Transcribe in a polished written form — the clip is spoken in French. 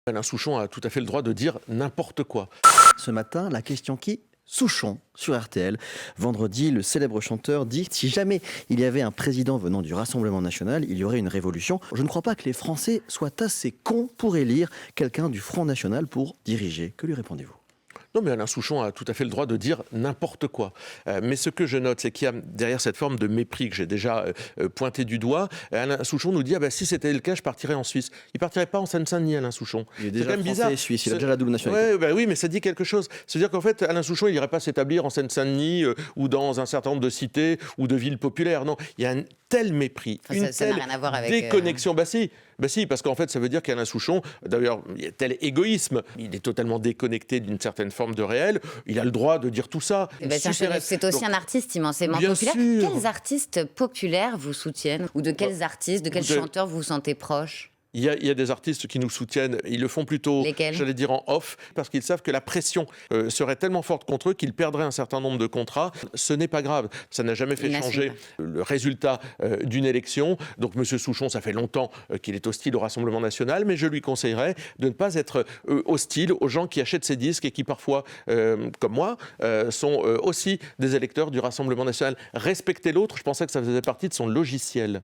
Alain Souchon a tout à fait le droit de dire n'importe quoi. Ce matin, la question qui Souchon sur RTL. Vendredi, le célèbre chanteur dit « Si jamais il y avait un président venant du Rassemblement national, il y aurait une révolution. Je ne crois pas que les Français soient assez cons pour élire quelqu'un du Front national pour diriger. » Que lui répondez-vous ? Non, mais Alain Souchon a tout à fait le droit de dire n'importe quoi. Mais ce que je note, c'est qu'il y a derrière cette forme de mépris que j'ai déjà pointé du doigt, Alain Souchon nous dit si c'était le cas, je partirais en Suisse. Il partirait pas en Seine-Saint-Denis, Alain Souchon. Il est déjà quand même français bizarre. et suisse, il a déjà la double nationalité. Ouais, oui, mais ça dit quelque chose. C'est-à-dire qu'en fait, Alain Souchon, il n'irait pas s'établir en Seine-Saint-Denis ou dans un certain nombre de cités ou de villes populaires. Non, il y a un tel mépris, une telle déconnexion. Bah si, parce qu'en fait, ça veut dire qu'Alain Souchon, d'ailleurs, il y a tel égoïsme, il est totalement déconnecté d'une certaine forme de réel, il a le droit de dire tout ça. C'est aussi un artiste immensément populaire. Quels artistes populaires vous soutiennent ? Ou de quels artistes, de quels chanteurs vous vous sentez proche ? Il y a des artistes qui nous soutiennent, ils le font plutôt, j'allais dire en off, parce qu'ils savent que la pression serait tellement forte contre eux qu'ils perdraient un certain nombre de contrats. Ce n'est pas grave, ça n'a jamais fait changer le résultat d'une élection. Donc M. Souchon, ça fait longtemps qu'il est hostile au Rassemblement national, mais je lui conseillerais de ne pas être hostile aux gens qui achètent ses disques et qui parfois, comme moi, sont aussi des électeurs du Rassemblement national. Respecter l'autre, je pensais que ça faisait partie de son logiciel.